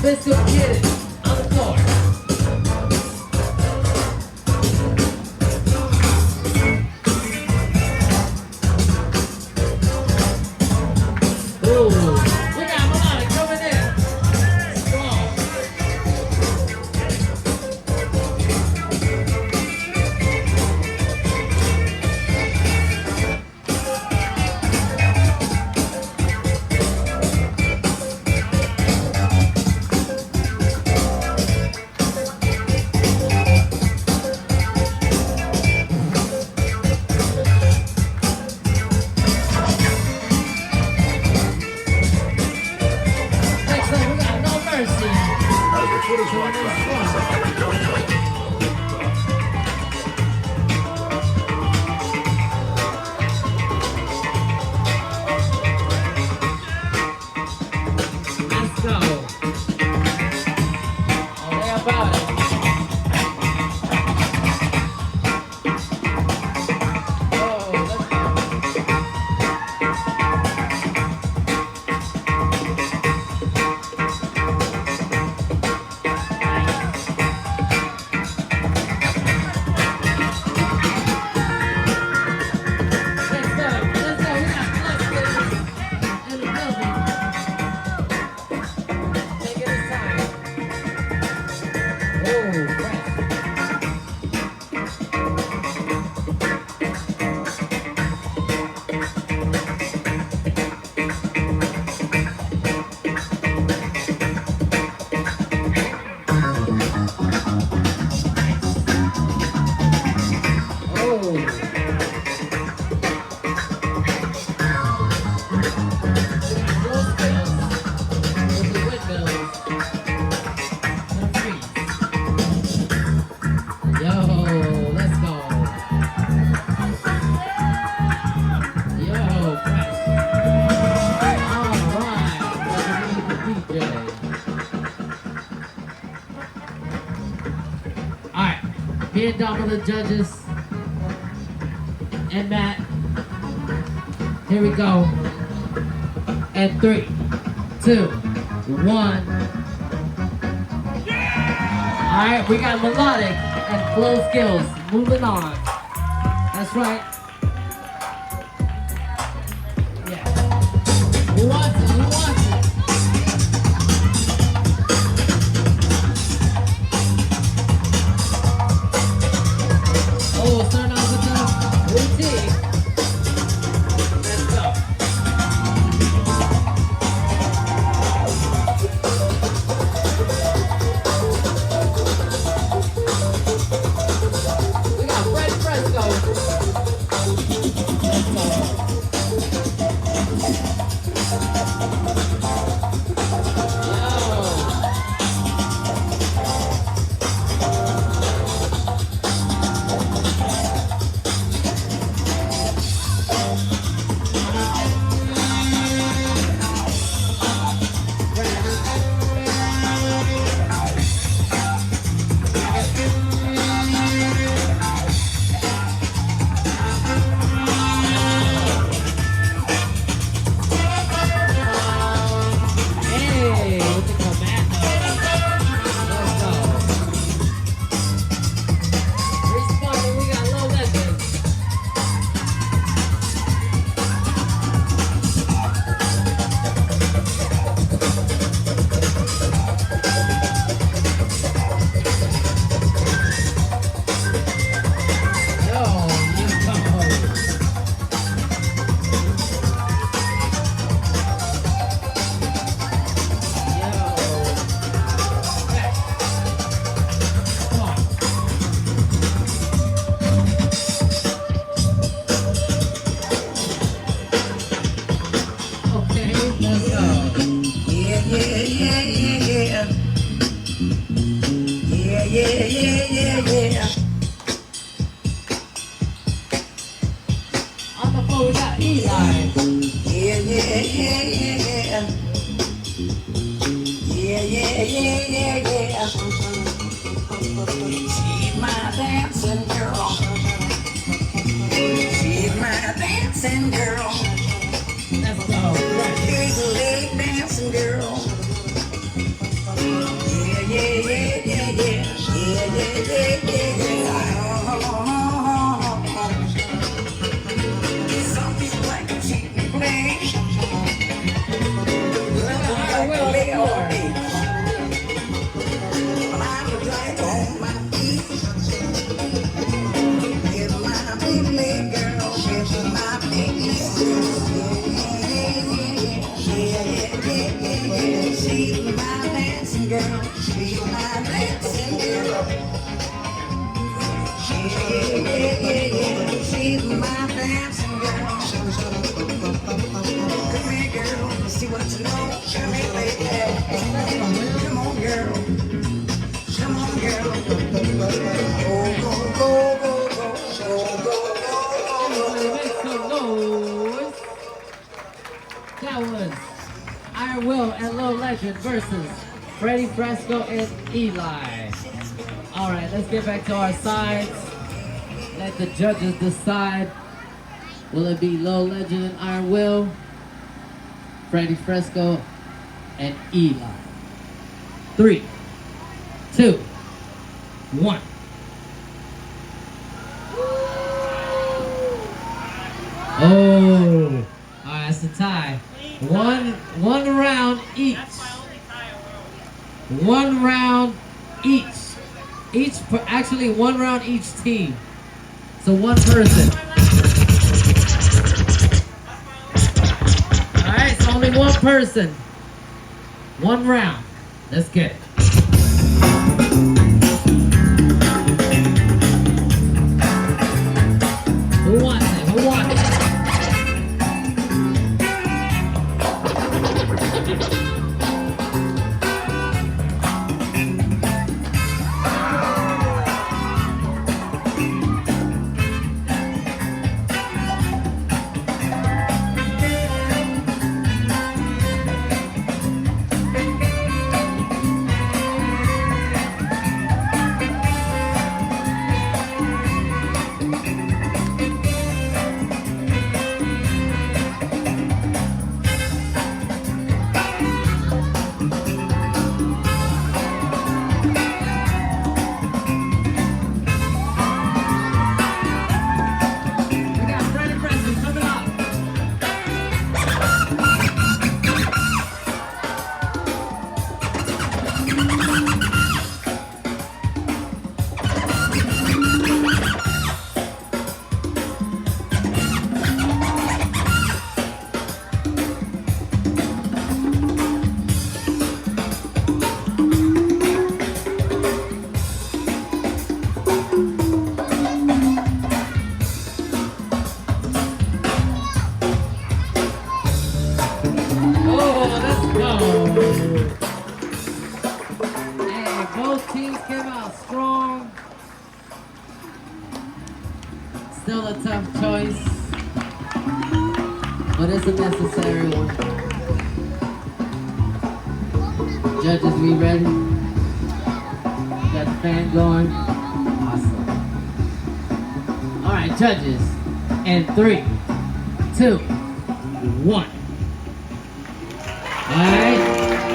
Let's go get it on the floor. Ooh, we got melodic coming in. Strong. Next up, we got No Mercy. As the foot is rocked back, Let's go. All day about it. Oh, let's go. Next up, let's go. We got Flex in the building. Take it his time. Oh, fresh. Oh. Those skills with the windmills and freeze. Yo, let's go. Yo, fresh. Alright, let's meet the DJ. Alright, me and Dom are the judges. And Matt. Here we go. And 3, 2, 1. Alright, we got melodic and flow skills. Moving on. That's right. Yeah. Who wants it? Who wants it? Oh, start off with the routine. Let's go. We got Fred Fresco. Let's go. Hey, with the commando. Let's go. Responding, we got Low Legends. Yo, newcomers. Okay, let's go. Yeah, yeah, yeah, yeah, yeah. Yeah, yeah, yeah, yeah, yeah. On the phone, we got Eli. Yeah, yeah, yeah, yeah, yeah. Yeah, yeah, yeah, yeah, yeah. She's my dancing girl. She's my dancing girl. Let's go. Fresh. She's a late dancing girl. Some people like to cheat and play. I will, Lay all floor. day. I'm like on my feet. With my big leg girl, with my big leg girl. She's my dancing girl. She's my dancing girl. She's my dancing girl. Come here, girl. See what you know. Come here, baby. Come on, girl. Come on, girl. Go, go, go, go, go, go, go, Make some noise. That was Iron Will and Low Legend versus Freddie Fresco and Eli. Alright, let's get back to our sides. Let the judges decide. Will it be Low Legend and Iron Will, Freddie Fresco and Eli? 3, 2, 1. Oh, alright, that's a tie. One round each. One round each. Actually 1 round each team. So one person. Alright, so only one person. 1 round. Let's get it. Who wants it? Who wants it? We got Freddie Fresco coming up. Oh, let's go. Hey, both teams came out strong. Still a tough choice, but it's a necessary one. Judges, we ready? Got the fan going? Awesome. Alright, judges. And 3, 2, 1. Alright,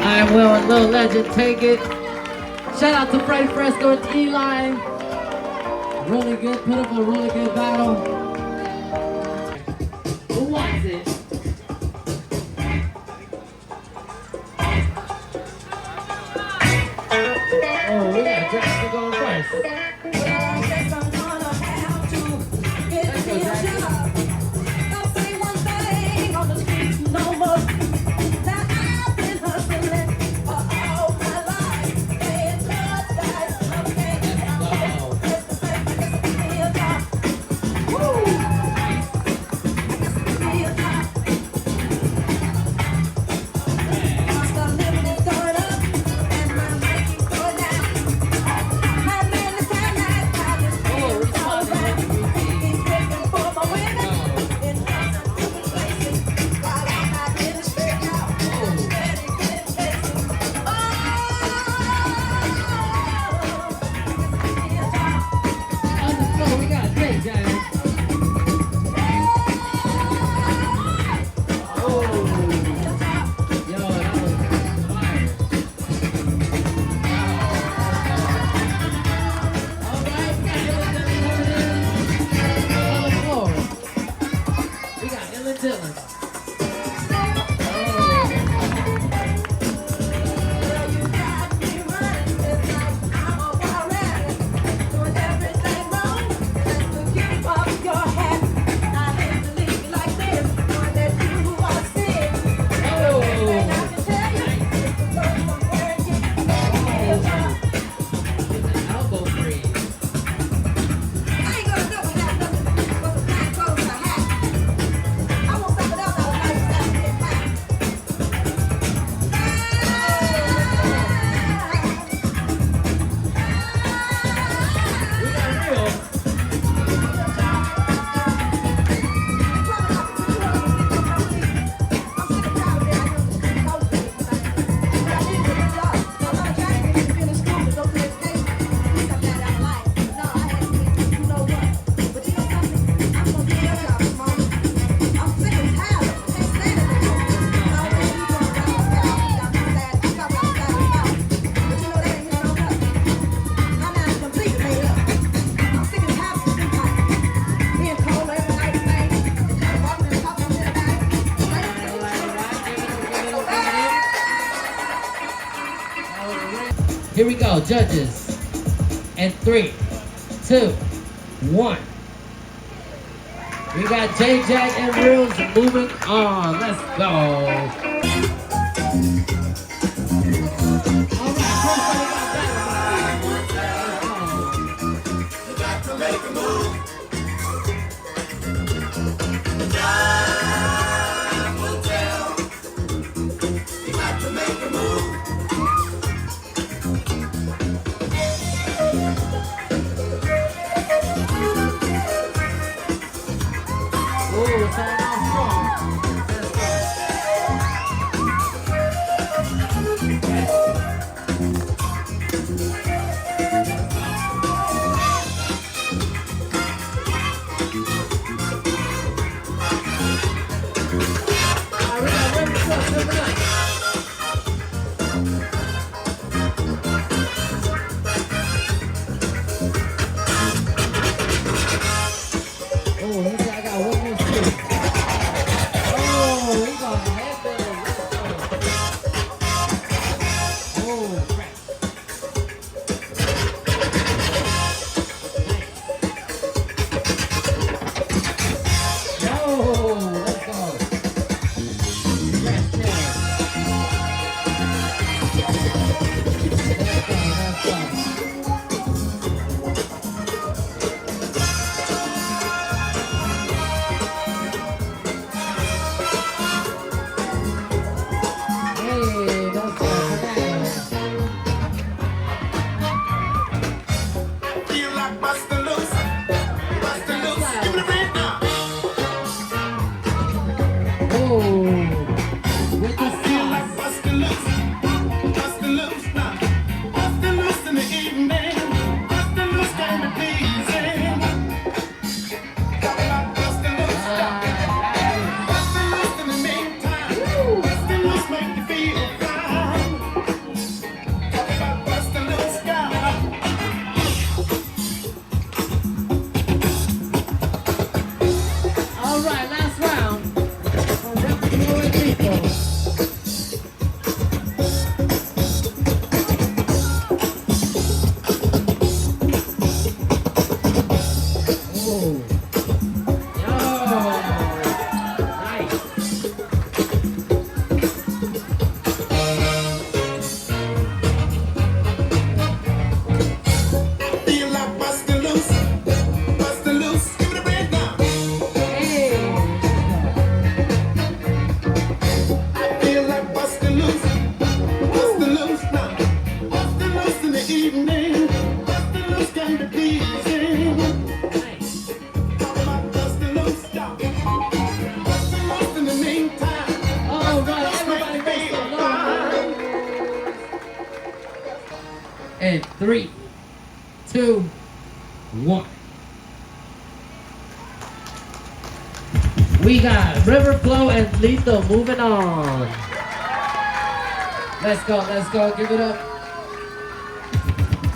I Will and Lil Legend take it. Shout out to Freddie Fresco and Eli. Really good, put up a really good battle. Who wants it? Oh, we got Jessica going first. Well, I guess I'm gonna have to get me a job. Don't say one thing on the streets no more. That I've been hustling for all my life. Paying blood guys, I'm paying out. Just to say, I guess give me a job. Woo! I guess give me a job. Cost of living is going up, and my life is going down. My man is time Here we go, judges. And 3, 2, 1. We got J-Jack and Reels moving on. Let's go. All right, first one we got that. Got to make a move. Time will tell. You got to make a move. Ooh, starting off strong. Let's go. All right, ready to go, coming up. Oh, let me see, I got one more spin. Oh, he gonna head there. Let's go. Oh, crap. No, let's go. Scratch there. Let's go. Hey, let's go. Feel like busting loose. Busting loose. Give me the beat now. Oh, with the Feel like sauce. busting loose. Busting loose now. Busting loose in the evening. Busting loose can be pleasing. Talking about busting loose. Busting loose in the meantime. Busting loose make you feel fine. Talking about busting loose, girl. All right, last round. For Recital and Recital. Oh. Yo. Nice. Feel like busting loose. Busting loose. Give me the beat now. Hey. Feel like busting loose. Busting loose now. Busting loose in the evening. Busting loose can be pleasing. Nice. Talking about busting loose, y'all. Busting loose in the meantime. All right, everybody make some noise. And 3, 2, 1. We got River Flow and Lethal moving on. Let's go, give it up.